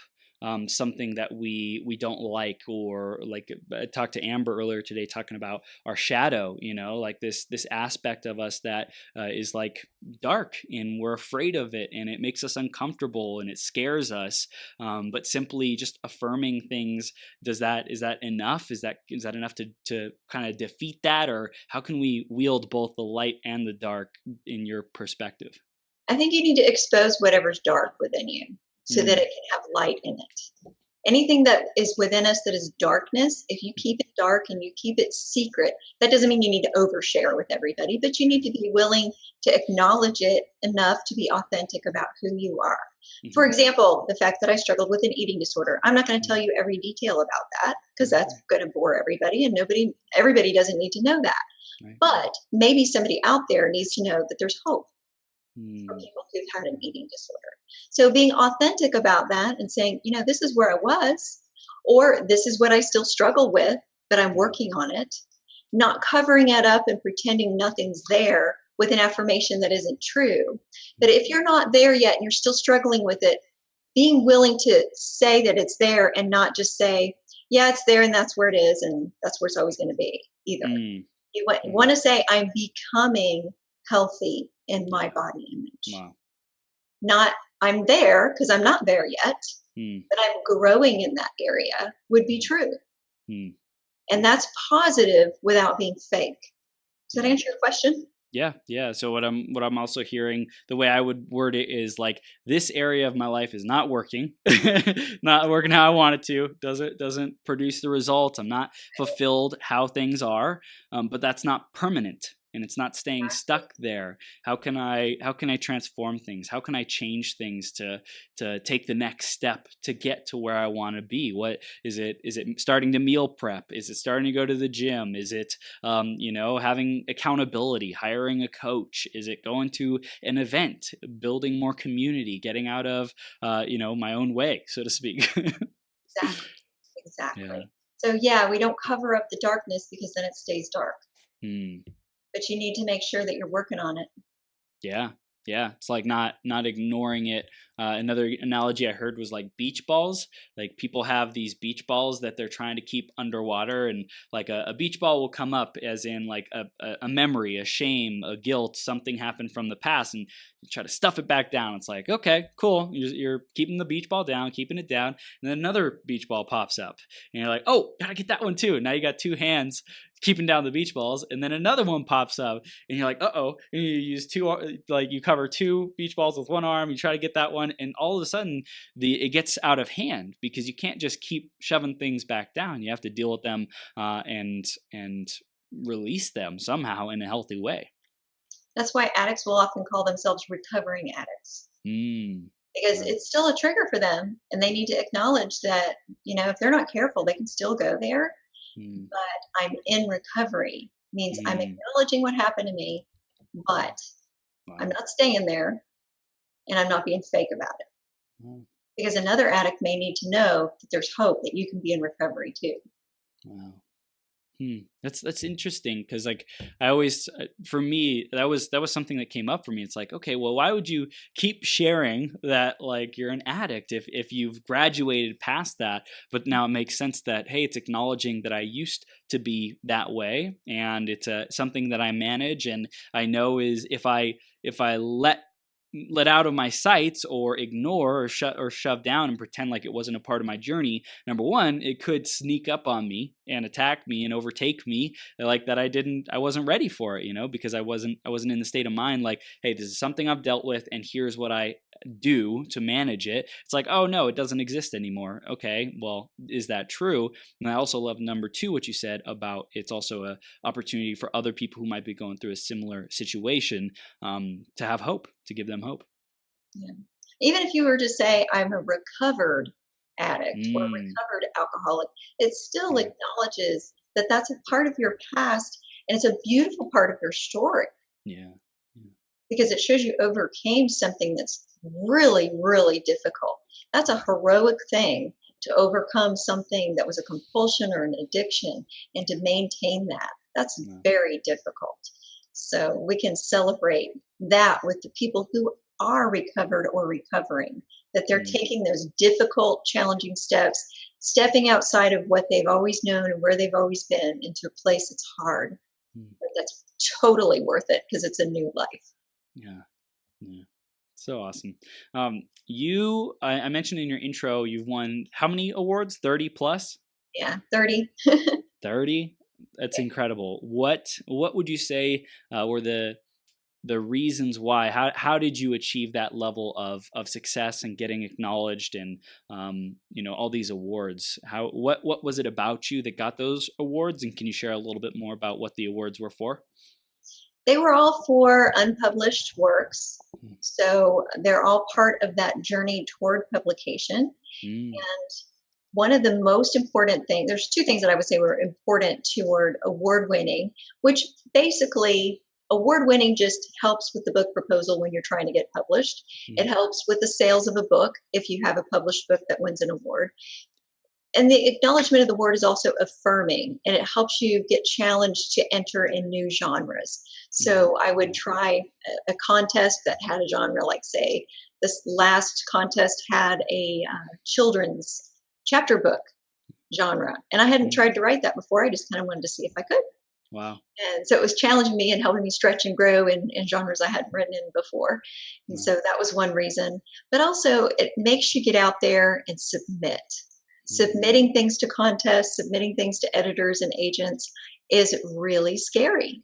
something that we don't like, or like I talked to Amber earlier today, talking about our shadow. Like this aspect of us that is like dark, and we're afraid of it, and it makes us uncomfortable, and it scares us. But simply just affirming things, is that enough? Is that enough to kind of defeat that, or how can we wield both the light and the dark in your perspective? I think you need to expose whatever's dark within you so that Mm, it can have light in it. Anything that is within us that is darkness, if you keep it dark and you keep it secret, that doesn't mean you need to overshare with everybody, but you need to be willing to acknowledge it enough to be authentic about who you are. For mm-hmm, example, the fact that I struggled with an eating disorder. I'm not going to tell mm, you every detail about that because that's right, going to bore everybody, and everybody doesn't need to know that. right. But maybe somebody out there needs to know that there's hope for Mm, people who've had an eating disorder. So being authentic about that and saying, this is where I was, or this is what I still struggle with, but I'm mm, working on it, not covering it up and pretending nothing's there with an affirmation that isn't true. But mm, if you're not there yet and you're still struggling with it, being willing to say that it's there and not just say, yeah, it's there and that's where it is and that's where it's always going to be either. mm, You mm, want to say, I'm becoming healthy in my yeah. body image. Wow. Not I'm there because I'm not there yet, Mm, but I'm growing in that area would be mm, true. mm, And yeah. that's positive without being fake. Does that Yeah. answer your question? Yeah, yeah. So what I'm also hearing, the way I would word it is like, this area of my life is not working, not working how I want it to. Doesn't produce the results. I'm not fulfilled how things are, but that's not permanent, and it's not staying stuck there. How can I transform things? How can I change things to take the next step to get to where I want to be? What is it? Is it starting to meal prep? Is it starting to go to the gym? Is it having accountability, hiring a coach? Is it going to an event, building more community, getting out of, my own way, so to speak? Exactly. Yeah. Exactly. So yeah, we don't cover up the darkness because then it stays dark. Mm. But you need to make sure that you're working on it. Yeah. Yeah, it's like not ignoring it. Another analogy I heard was like beach balls. Like people have these beach balls that they're trying to keep underwater, and like a beach ball will come up as in like a memory, a shame, a guilt, something happened from the past, and you try to stuff it back down. It's like, okay, cool, you're keeping the beach ball down, keeping it down, and then another beach ball pops up, and you're like, oh, gotta get that one too. Now you got two hands keeping down the beach balls, and then another one pops up, and you're like, uh-oh, and you use two, like you cover two beach balls with one arm, you try to get that one, and all of a sudden it gets out of hand because you can't just keep shoving things back down. You have to deal with them, and release them somehow in a healthy way. That's why addicts will often call themselves recovering addicts, Mm, because right. it's still a trigger for them, and they need to acknowledge that, if they're not careful, they can still go there. Mm, But I'm in recovery means I'm mm, acknowledging what happened to me, but I'm wow. not staying there and I'm not being fake about it. Wow. Because another addict may need to know that there's hope that you can be in recovery too. Wow. That's interesting because like I always for me that was something that came up for me. It's like, okay, well, why would you keep sharing that like you're an addict if you've graduated past that? But now it makes sense that, hey, it's acknowledging that I used to be that way, and it's something that I manage, and I know is if I let out of my sights or ignore or shove down and pretend like it wasn't a part of my journey, number one, it could sneak up on me and attack me and overtake me, like that I wasn't ready for it, because I wasn't in the state of mind like, hey, this is something I've dealt with and here's what I do to manage it. It's like, oh no, it doesn't exist anymore. Okay, well, is that true? And I also love number two, what you said about it's also a opportunity for other people who might be going through a similar situation, to have hope, to give them hope. Yeah. Even if you were to say, I'm a recovered addict or a Mm, recovered alcoholic, it still yeah, acknowledges that that's a part of your past and it's a beautiful part of your story yeah, yeah. because it shows you overcame something that's really, really difficult. That's a heroic thing to overcome something that was a compulsion or an addiction and to maintain that. That's Wow. very difficult. So we can celebrate that with the people who are recovered or recovering, that they're Mm, taking those difficult, challenging steps, stepping outside of what they've always known and where they've always been into a place that's hard, mm, but that's totally worth it because it's a new life. yeah, yeah. So awesome. I mentioned in your intro you've won how many awards? 30 plus? Yeah, 30. 30? That's incredible. What would you say were the reasons why? How did you achieve that level of success and getting acknowledged, and all these awards? What was it about you that got those awards, and can you share a little bit more about what the awards were for? They were all for unpublished works. Mm, So they're all part of that journey toward publication. mm, And one of the most important things, there's two things that I would say were important toward award winning, which basically award winning just helps with the book proposal when you're trying to get published. It mm, helps with the sales of a book if you have a published book that wins an award. And the acknowledgement of the word is also affirming, and it helps you get challenged to enter in new genres. mm, So I would yeah, try a contest that had a genre, like say this last contest had a children's chapter book genre, and I hadn't mm, tried to write that before. I just kind of wanted to see if I could. wow, And so it was challenging me and helping me stretch and grow in genres I hadn't written in before. And wow, so that was one reason. But also, it makes you get out there and submit. mm, Submitting things to contests, submitting things to editors and agents is really scary.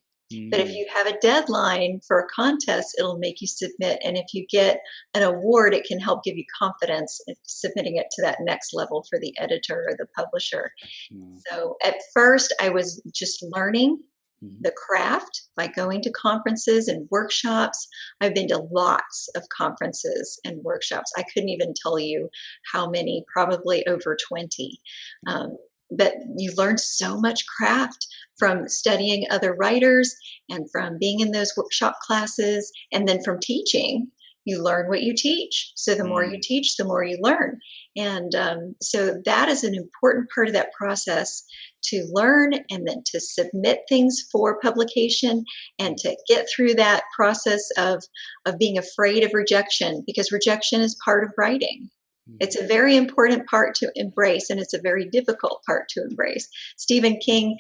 But if mm, you have a deadline for a contest, it'll make you submit. And if you get an award, it can help give you confidence in submitting it to that next level for the editor or the publisher. wow, So at first, I was just learning mm, the craft by going to conferences and workshops. I've been to lots of conferences and workshops. I couldn't even tell you how many, probably over 20. wow, Um, but you learn so much craft from studying other writers and from being in those workshop classes and then from teaching. you learn what you teach. So the more you teach, the more you learn. And so that is an important part of that process, to learn and then to submit things for publication and to get through that process of being afraid of rejection, because rejection is part of writing. It's a very important part to embrace, and it's a very difficult part to embrace. Stephen King,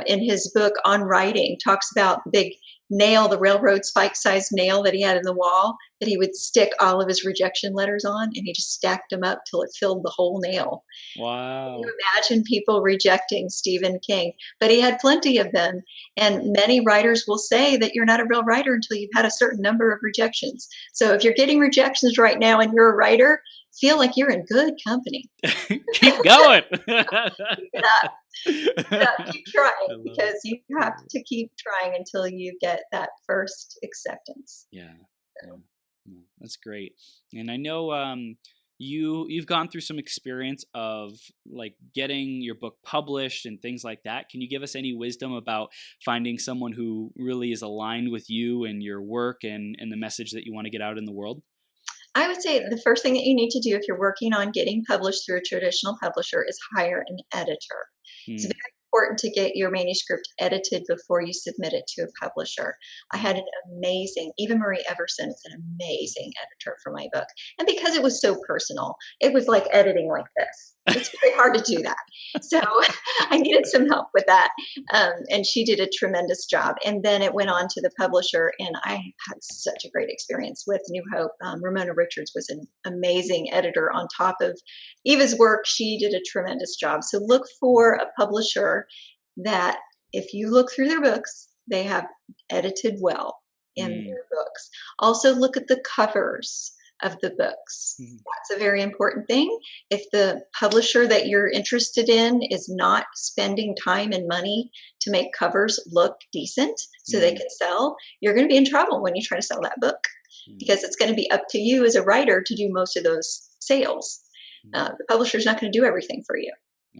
in his book on writing, talks about the big nail, the railroad spike-sized nail that he had in the wall, that he would stick all of his rejection letters on, and he just stacked them up till it filled the whole nail. Wow. Can you imagine people rejecting Stephen King? But he had plenty of them, and many writers will say that you're not a real writer until you've had a certain number of rejections. So if you're getting rejections right now and you're a writer, feel like you're in good company. Keep going. Keep it up. Keep trying, because you have to keep trying until you get that first acceptance. Yeah. That's great. And I know you've gone through some experience of like getting your book published and things like that. Can you give us any wisdom about finding someone who really is aligned with you and your work and the message that you want to get out in the world? I would say the first thing that you need to do if you're working on getting published through a traditional publisher is hire an editor. It's very important to get your manuscript edited before you submit it to a publisher. I had an amazing, Eva Marie Everson is an amazing editor for my book. And because it was so personal, it was like editing like this. It's very hard to do that. So I needed some help with that. And she did a tremendous job. And then it went on to the publisher, and I had such a great experience with New Hope. Ramona Richards was an amazing editor on top of Eva's work. She did a tremendous job. So look for a publisher that, if you look through their books, they have edited well in their books. Also look at the covers of the books. That's a very important thing. If the publisher that you're interested in is not spending time and money to make covers look decent so they can sell, you're going to be in trouble when you try to sell that book, because it's going to be up to you as a writer to do most of those sales. The publisher's not going to do everything for you.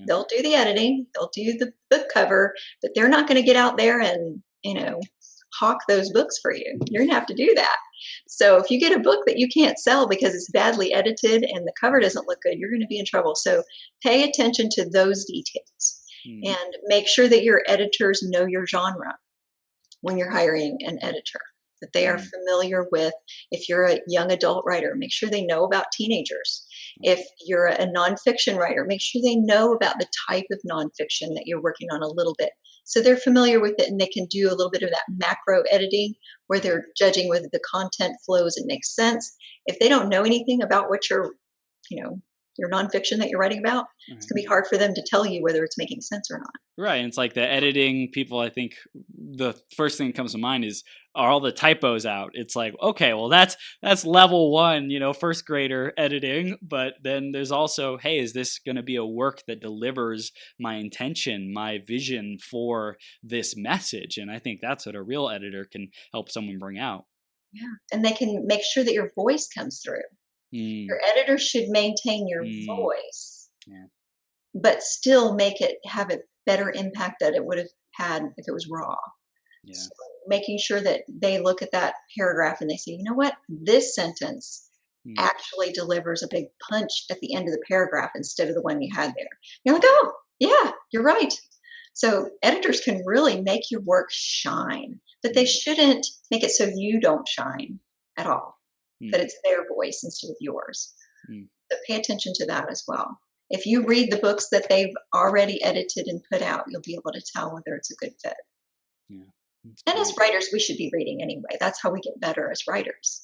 They'll do the editing, they'll do the book cover, but they're not going to get out there and, hawk those books for you. You're going to have to do that. So if you get a book that you can't sell because it's badly edited and the cover doesn't look good, you're going to be in trouble. So pay attention to those details and make sure that your editors know your genre when you're hiring an editor, that they are familiar with. If you're a young adult writer, make sure they know about teenagers. If you're a nonfiction writer, make sure they know about the type of nonfiction that you're working on a little bit, so they're familiar with it and they can do a little bit of that macro editing where they're judging whether the content flows and makes sense. If they don't know anything about what your nonfiction that you're writing about, it's going to be hard for them to tell you whether it's making sense or not. Right. And it's like the editing people, I think the first thing that comes to mind is, are all the typos out? It's like, okay, well, that's level one, first grader editing. But then there's also, hey, is this going to be a work that delivers my intention, my vision for this message? And I think that's what a real editor can help someone bring out. Yeah. And they can make sure that your voice comes through. Your editor should maintain your voice, but still make it have a better impact that it would have had if it was raw. So making sure that they look at that paragraph and they say, you know what, this sentence actually delivers a big punch at the end of the paragraph instead of the one you had there. You're like, oh, yeah, you're right. So editors can really make your work shine, but they shouldn't make it so you don't shine at all. That it's their voice instead of yours. So pay attention to that as well. If you read the books that they've already edited and put out, you'll be able to tell whether it's a good fit. And as writers, we should be reading anyway. That's how we get better as writers.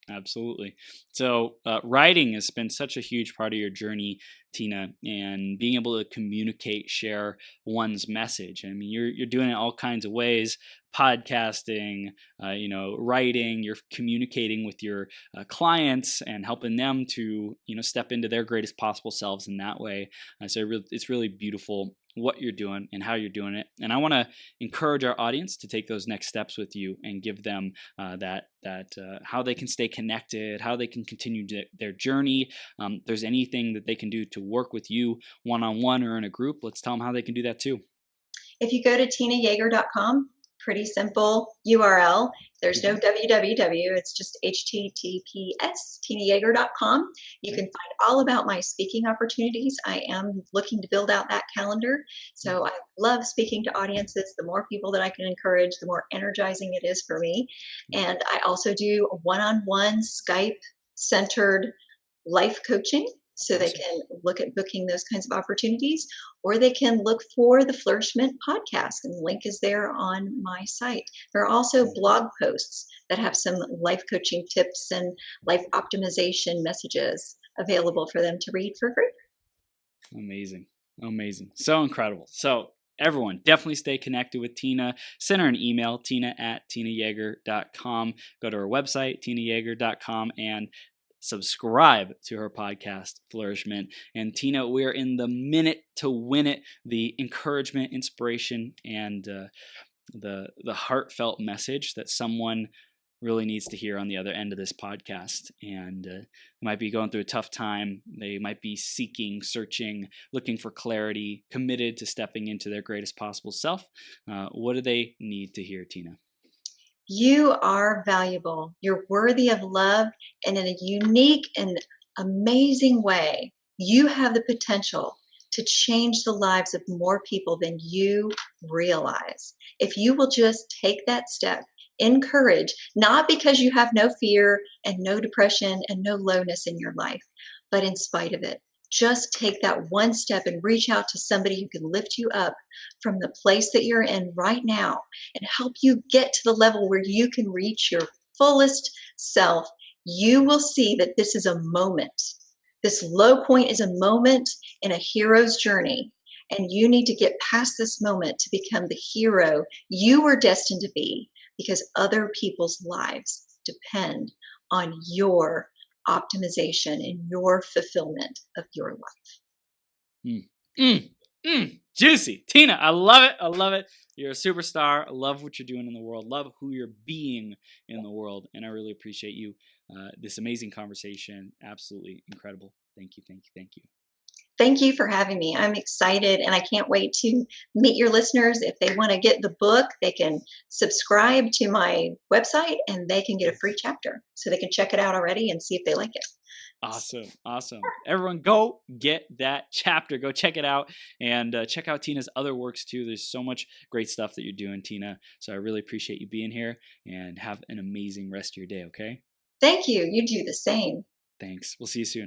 Absolutely. So writing has been such a huge part of your journey, Tina, and being able to communicate, share one's message. I mean, you're doing it all kinds of ways: podcasting, writing. You're communicating with your clients and helping them to step into their greatest possible selves in that way. So it's really beautiful what you're doing and how you're doing it. And I want to encourage our audience to take those next steps with you and give them how they can stay connected, how they can continue their journey. If there's anything that they can do to work with you one-on-one or in a group, let's tell them how they can do that too. If you go to tinayeager.com, pretty simple URL. There's no www, it's just https, tinayeager.com. You can find all about my speaking opportunities. I am looking to build out that calendar. So I love speaking to audiences. The more people that I can encourage, the more energizing it is for me. And I also do one-on-one Skype-centered life coaching. So they can look at booking those kinds of opportunities, or they can look for the Flourishment podcast, and the link is there on my site. There are also blog posts that have some life coaching tips and life optimization messages available for them to read for free. Amazing. Amazing. So incredible. So everyone, definitely stay connected with Tina. Send her an email, tina@tinayeager.com. Go to her website, tinayeager.com, and subscribe to her podcast, Flourishment. And Tina, we're in the minute to win it, the encouragement, inspiration, and the heartfelt message that someone really needs to hear on the other end of this podcast. And they might be going through a tough time. They might be seeking, searching, looking for clarity, committed to stepping into their greatest possible self. What do they need to hear, Tina? You are valuable. You're worthy of love, and in a unique and amazing way, you have the potential to change the lives of more people than you realize. If you will just take that step in courage, not because you have no fear and no depression and no lowness in your life, but in spite of it. Just take that one step and reach out to somebody who can lift you up from the place that you're in right now and help you get to the level where you can reach your fullest self. You will see that this is a moment. This low point is a moment in a hero's journey, and you need to get past this moment to become the hero you were destined to be, because other people's lives depend on your optimization and your fulfillment of your life. Juicy. Tina, I love it. I love it. You're a superstar. I love what you're doing in the world. Love who you're being in the world. And I really appreciate you. This amazing conversation. Absolutely incredible. Thank you. Thank you. Thank you. Thank you for having me. I'm excited, and I can't wait to meet your listeners. If they want to get the book, they can subscribe to my website and they can get a free chapter. So they can check it out already and see if they like it. Awesome. Awesome. Everyone go get that chapter. Go check it out, and check out Tina's other works too. There's so much great stuff that you're doing, Tina. So I really appreciate you being here, and have an amazing rest of your day, okay? Thank you. You do the same. Thanks. We'll see you soon.